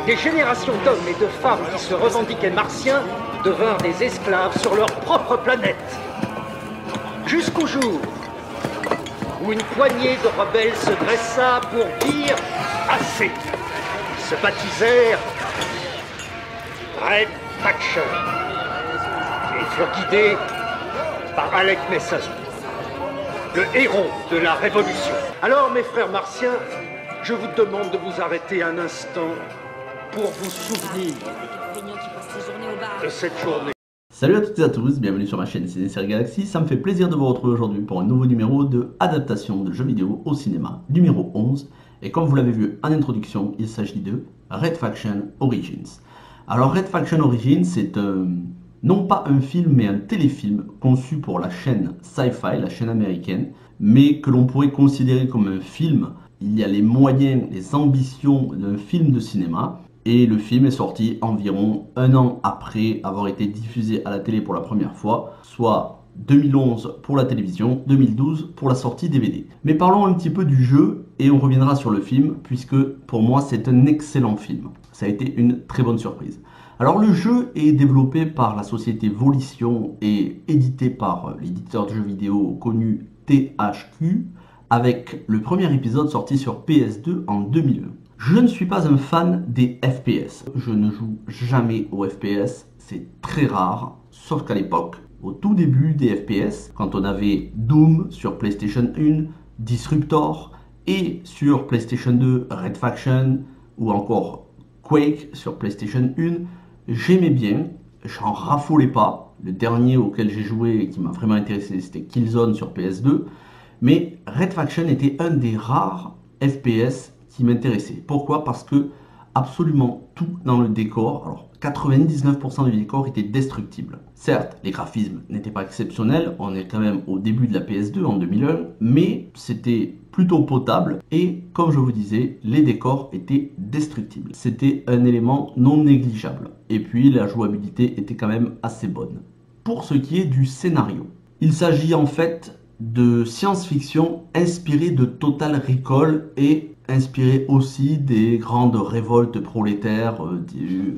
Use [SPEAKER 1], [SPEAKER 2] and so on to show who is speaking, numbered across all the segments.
[SPEAKER 1] Des générations d'hommes et de femmes qui se revendiquaient martiens devinrent des esclaves sur leur propre planète. Jusqu'au jour où une poignée de rebelles se dressa pour dire assez. Ils se baptisèrent Red Faction et furent guidés par Alec Mason, le héros de la Révolution. Alors, mes frères martiens, je vous demande de vous arrêter un instant pour vous souvenir de cette journée.
[SPEAKER 2] Salut à toutes et à tous, bienvenue sur ma chaîne Ciné Série Galaxy. Ça me fait plaisir de vous retrouver aujourd'hui pour un nouveau numéro de adaptation de jeux vidéo au cinéma, numéro 11. Et comme vous l'avez vu en introduction, il s'agit de Red Faction Origins. Alors Red Faction Origins, c'est non pas un film mais un téléfilm conçu pour la chaîne Sci-Fi, la chaîne américaine, mais que l'on pourrait considérer comme un film. Il y a les moyens, les ambitions d'un film de cinéma. Et le film est sorti environ un an après avoir été diffusé à la télé pour la première fois, soit 2011 pour la télévision, 2012 pour la sortie DVD. Mais parlons un petit peu du jeu et on reviendra sur le film, puisque pour moi c'est un excellent film. Ça a été une très bonne surprise. Alors le jeu est développé par la société Volition et édité par l'éditeur de jeux vidéo connu THQ, avec le premier épisode sorti sur PS2 en 2001. Je ne suis pas un fan des FPS. Je ne joue jamais aux FPS. C'est très rare, sauf qu'à l'époque, au tout début des FPS, quand on avait Doom sur PlayStation 1, Disruptor, et sur PlayStation 2, Red Faction, ou encore Quake sur PlayStation 1, j'aimais bien, j'en raffolais pas. Le dernier auquel j'ai joué et qui m'a vraiment intéressé, c'était Killzone sur PS2. Mais Red Faction était un des rares FPS qui m'intéressait. Pourquoi? Parce que absolument tout dans le décor, alors 99% du décor était destructible. Certes, les graphismes n'étaient pas exceptionnels, on est quand même au début de la PS2 en 2001, mais c'était plutôt potable et comme je vous disais, les décors étaient destructibles. C'était un élément non négligeable. Et puis la jouabilité était quand même assez bonne. Pour ce qui est du scénario, il s'agit en fait de science-fiction inspirée de Total Recall et inspiré aussi des grandes révoltes prolétaires du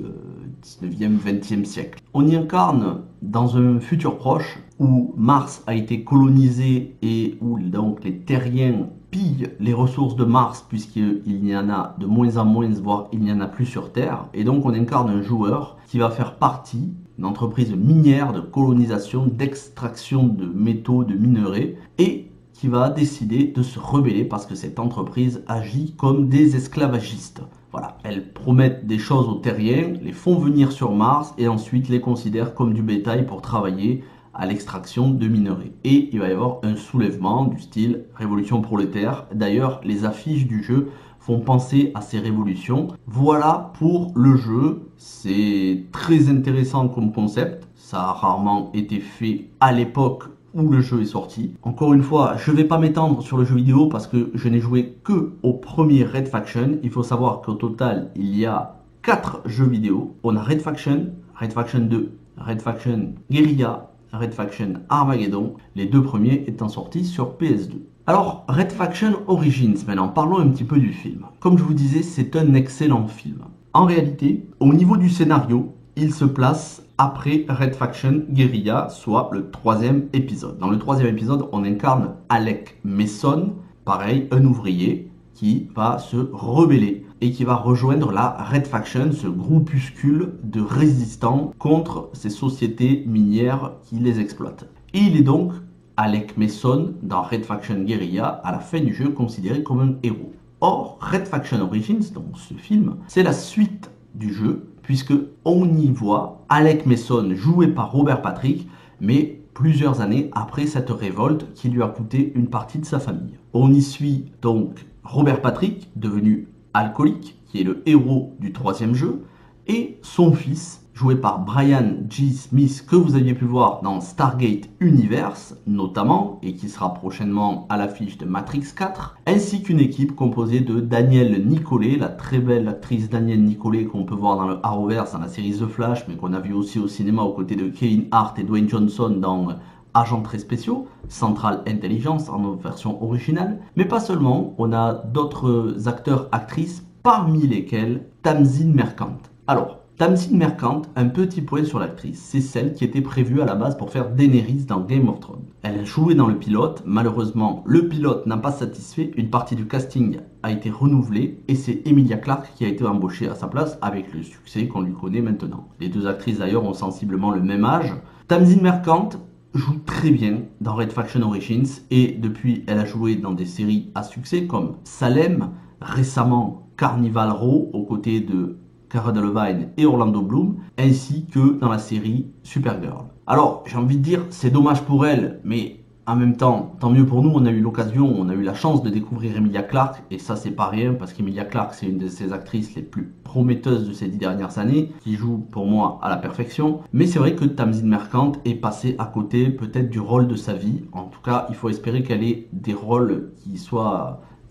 [SPEAKER 2] 19e, 20e siècle. On y incarne dans un futur proche où Mars a été colonisé et où donc les terriens pillent les ressources de Mars puisqu'il y en a de moins en moins, voire il n'y en a plus sur Terre. Et donc on incarne un joueur qui va faire partie d'une entreprise minière de colonisation, d'extraction de métaux, de minerais, et qui va décider de se rebeller parce que cette entreprise agit comme des esclavagistes. Voilà, elles promettent des choses aux terriens, les font venir sur Mars et ensuite les considèrent comme du bétail pour travailler à l'extraction de minerais. Et il va y avoir un soulèvement du style révolution prolétaire. D'ailleurs, les affiches du jeu font penser à ces révolutions. Voilà pour le jeu, c'est très intéressant comme concept. Ça a rarement été fait à l'époque où le jeu est sorti. Encore une fois, je ne vais pas m'étendre sur le jeu vidéo parce que je n'ai joué que au premier Red Faction. Il faut savoir qu'au total, il y a 4 jeux vidéo. On a Red Faction 2, Red Faction Guerrilla, Red Faction Armageddon, les 2 premiers étant sortis sur PS2. Alors, Red Faction Origins, maintenant, parlons un petit peu du film. Comme je vous disais, c'est un excellent film. En réalité, au niveau du scénario, il se place après Red Faction Guerrilla, soit le 3e épisode. Dans le 3e épisode, on incarne Alec Mason, pareil, un ouvrier qui va se rebeller et qui va rejoindre la Red Faction, ce groupuscule de résistants contre ces sociétés minières qui les exploitent. Et il est donc Alec Mason dans Red Faction Guerrilla, à la fin du jeu, considéré comme un héros. Or, Red Faction Origins, donc ce film, c'est la suite du jeu, puisque on y voit Alec Mason joué par Robert Patrick, mais plusieurs années après cette révolte qui lui a coûté une partie de sa famille. On y suit donc Robert Patrick, devenu alcoolique, qui est le héros du 3e jeu, et son fils, joué par Brian G. Smith, que vous aviez pu voir dans Stargate Universe notamment, et qui sera prochainement à l'affiche de Matrix 4, ainsi qu'une équipe composée de Danielle Nicolet, la très belle actrice Danielle Nicolet qu'on peut voir dans le Arrowverse, dans la série The Flash, mais qu'on a vu aussi au cinéma aux côtés de Kevin Hart et Dwayne Johnson dans Agents très spéciaux, Central Intelligence en version originale, mais pas seulement, on a d'autres acteurs, actrices parmi lesquels Tamzin Merkant. Alors, Tamzin Merkant, un petit point sur l'actrice, c'est celle qui était prévue à la base pour faire Daenerys dans Game of Thrones. Elle a joué dans le pilote, malheureusement le pilote n'a pas satisfait, une partie du casting a été renouvelée et c'est Emilia Clarke qui a été embauchée à sa place avec le succès qu'on lui connaît maintenant. Les deux actrices d'ailleurs ont sensiblement le même âge. Tamzin Merkant joue très bien dans Red Faction Origins et depuis elle a joué dans des séries à succès comme Salem, récemment Carnival Row aux côtés de Cara Delevingne et Orlando Bloom, ainsi que dans la série Supergirl. Alors, j'ai envie de dire, c'est dommage pour elle, mais en même temps, tant mieux pour nous, on a eu l'occasion, on a eu la chance de découvrir Emilia Clarke, et ça c'est pas rien, parce qu'Emilia Clarke c'est une de ces actrices les plus prometteuses de ces 10 dernières années, qui joue pour moi à la perfection, mais c'est vrai que Tamzin Merkant est passée à côté peut-être du rôle de sa vie, en tout cas il faut espérer qu'elle ait des rôles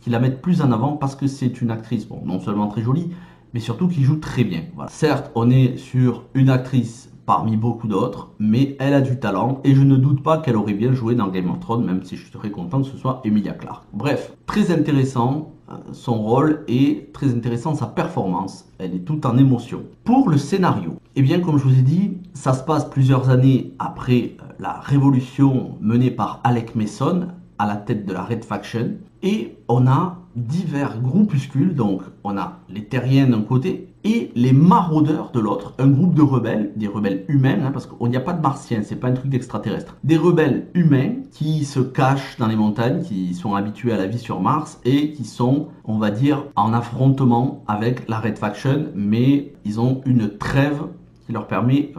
[SPEAKER 2] qui la mettent plus en avant, parce que c'est une actrice, bon, non seulement très jolie, mais surtout qui joue très bien. Voilà. Certes, on est sur une actrice parmi beaucoup d'autres, mais elle a du talent et je ne doute pas qu'elle aurait bien joué dans Game of Thrones, même si je serais content que ce soit Emilia Clarke. Bref, très intéressant son rôle et très intéressant sa performance. Elle est toute en émotion. Pour le scénario, eh bien comme je vous ai dit, ça se passe plusieurs années après la révolution menée par Alec Mason à la tête de la Red Faction et on a divers groupuscules, donc on a les Terriens d'un côté et les Maraudeurs de l'autre, un groupe de rebelles, des rebelles humains, hein, parce qu'il n'y a pas de martiens, c'est pas un truc d'extraterrestre, des rebelles humains qui se cachent dans les montagnes, qui sont habitués à la vie sur Mars et qui sont, on va dire, en affrontement avec la Red Faction, mais ils ont une trêve qui leur permet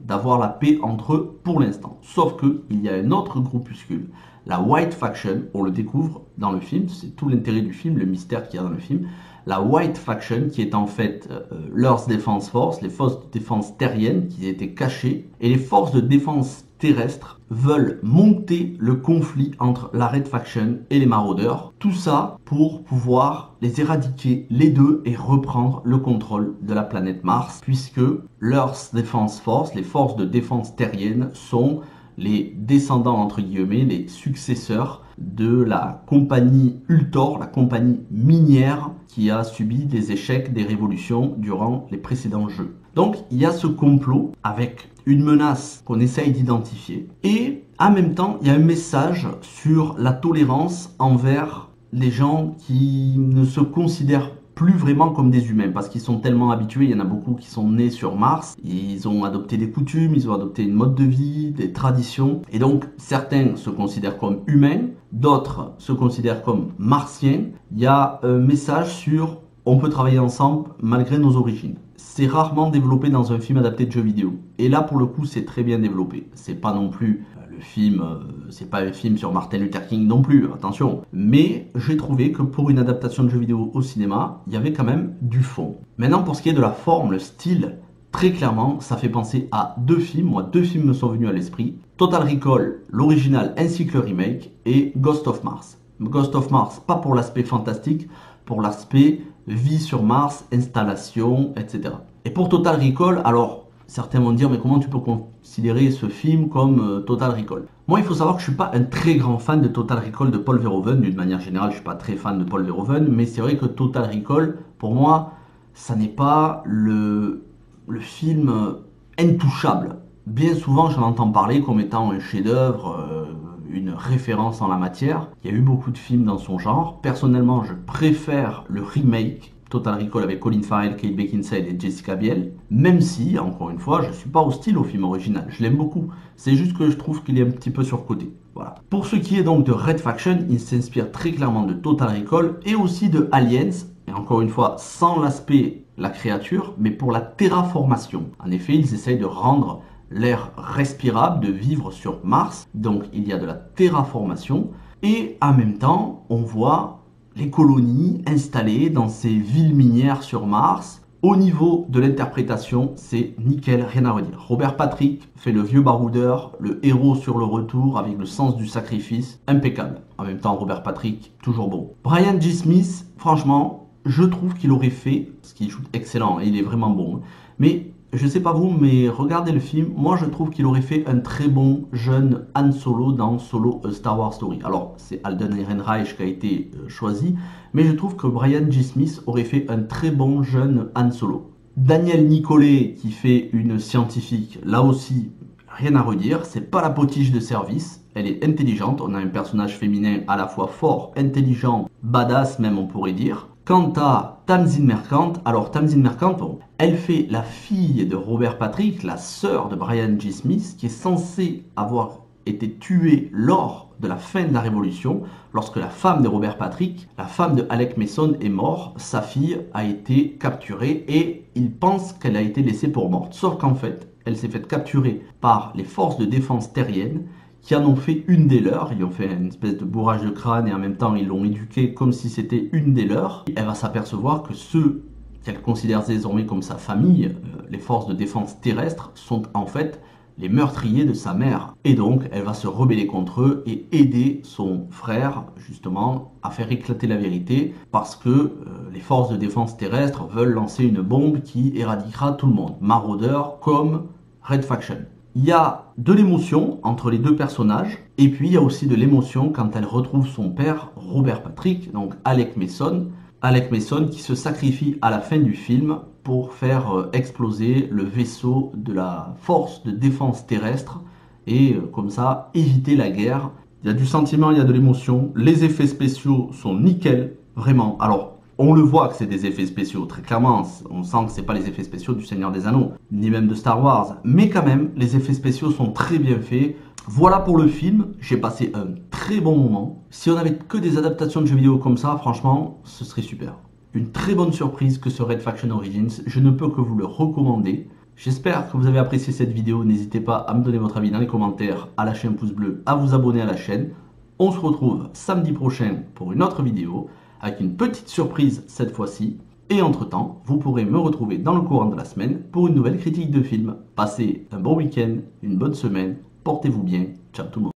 [SPEAKER 2] d'avoir la paix entre eux pour l'instant. Sauf qu'il y a un autre groupuscule, la White Faction, on le découvre dans le film, c'est tout l'intérêt du film, le mystère qu'il y a dans le film. La White Faction qui est en fait l'Earth Defense Force, les forces de défense terriennes qui étaient cachées, et les forces de défense terrestres veulent monter le conflit entre la Red Faction et les Maraudeurs. Tout ça pour pouvoir les éradiquer les deux et reprendre le contrôle de la planète Mars, puisque l'Earth Defense Force, les forces de défense terriennes, sont les descendants, entre guillemets, les successeurs de la compagnie Ultor, la compagnie minière qui a subi des échecs des révolutions durant les précédents jeux. Donc il y a ce complot avec une menace qu'on essaye d'identifier et en même temps il y a un message sur la tolérance envers les gens qui ne se considèrent plus vraiment comme des humains parce qu'ils sont tellement habitués, il y en a beaucoup qui sont nés sur Mars, ils ont adopté des coutumes, ils ont adopté une mode de vie, des traditions et donc certains se considèrent comme humains, d'autres se considèrent comme martiens. Il y a un message sur on peut travailler ensemble malgré nos origines. C'est rarement développé dans un film adapté de jeux vidéo et là pour le coup c'est très bien développé. C'est pas non plus le film, c'est pas un film sur Martin Luther King non plus, attention. Mais j'ai trouvé que pour une adaptation de jeu vidéo au cinéma, il y avait quand même du fond. Maintenant, pour ce qui est de la forme, le style, très clairement, ça fait penser à deux films. Moi, deux films me sont venus à l'esprit. Total Recall, l'original ainsi que le remake, et Ghost of Mars. Ghost of Mars, pas pour l'aspect fantastique, pour l'aspect vie sur Mars, installation, etc. Et pour Total Recall, alors, certains vont dire, mais comment tu peux considérer ce film comme Total Recall? Moi, il faut savoir que je ne suis pas un très grand fan de Total Recall de Paul Verhoeven. D'une manière générale, je ne suis pas très fan de Paul Verhoeven. Mais c'est vrai que Total Recall, pour moi, ça n'est pas le film intouchable. Bien souvent, j'en entends parler comme étant un chef-d'œuvre, une référence en la matière. Il y a eu beaucoup de films dans son genre. Personnellement, je préfère le remake Total Recall avec Colin Farrell, Kate Beckinsale et Jessica Biel, même si, encore une fois, je ne suis pas hostile au film original, je l'aime beaucoup, c'est juste que je trouve qu'il est un petit peu surcoté. Voilà. Pour ce qui est donc de Red Faction, il s'inspire très clairement de Total Recall et aussi de Aliens, et encore une fois, sans l'aspect, la créature, mais pour la terraformation. En effet, ils essayent de rendre l'air respirable, de vivre sur Mars, donc il y a de la terraformation, et en même temps, on voit les colonies installées dans ces villes minières sur Mars. Au niveau de l'interprétation, c'est nickel, rien à redire. Robert Patrick fait le vieux baroudeur, le héros sur le retour avec le sens du sacrifice, impeccable. En même temps, Robert Patrick, toujours bon. Brian G. Smith, franchement, je trouve qu'il aurait fait, ce qu'il joue excellent, il est vraiment bon, mais Je sais pas vous, mais regardez le film, moi je trouve qu'il aurait fait un très bon jeune Han Solo dans Solo A Star Wars Story. Alors c'est Alden Ehrenreich qui a été choisi, mais je trouve que Brian G. Smith aurait fait un très bon jeune Han Solo. Daniel Nicolet qui fait une scientifique, là aussi rien à redire, c'est pas la potiche de service, elle est intelligente, on a un personnage féminin à la fois fort, intelligent, badass même on pourrait dire. Quant à Tamzin Merkant, alors Tamzin Merkant, bon, elle fait la fille de Robert Patrick, la sœur de Brian G. Smith, qui est censée avoir été tuée lors de la fin de la Révolution, lorsque la femme de Robert Patrick, la femme de Alec Mason est morte, sa fille a été capturée et il pense qu'elle a été laissée pour morte. Sauf qu'en fait, elle s'est faite capturer par les forces de défense terriennes qui en ont fait une des leurs. Ils ont fait une espèce de bourrage de crâne et en même temps ils l'ont éduquée comme si c'était une des leurs. Elle va s'apercevoir que ceux qu'elle considère désormais comme sa famille, les forces de défense terrestres, sont en fait les meurtriers de sa mère. Et donc elle va se rebeller contre eux et aider son frère justement à faire éclater la vérité parce que les forces de défense terrestres veulent lancer une bombe qui éradiquera tout le monde. Marauders comme Red Faction. Il y a de l'émotion entre les deux personnages, et puis il y a aussi de l'émotion quand elle retrouve son père, Robert Patrick, donc Alec Mason qui se sacrifie à la fin du film pour faire exploser le vaisseau de la force de défense terrestre, et comme ça éviter la guerre. Il y a du sentiment, il y a de l'émotion, les effets spéciaux sont nickel, vraiment. Alors, on le voit que c'est des effets spéciaux, très clairement, on sent que c'est pas les effets spéciaux du Seigneur des Anneaux, ni même de Star Wars, mais quand même, les effets spéciaux sont très bien faits. Voilà pour le film, j'ai passé un très bon moment. Si on avait que des adaptations de jeux vidéo comme ça, franchement, ce serait super. Une très bonne surprise que ce Red Faction Origins, je ne peux que vous le recommander. J'espère que vous avez apprécié cette vidéo, n'hésitez pas à me donner votre avis dans les commentaires, à lâcher un pouce bleu, à vous abonner à la chaîne. On se retrouve samedi prochain pour une autre vidéo, avec une petite surprise cette fois-ci. Et entre-temps, vous pourrez me retrouver dans le courant de la semaine pour une nouvelle critique de film. Passez un bon week-end, une bonne semaine, portez-vous bien, ciao tout le monde.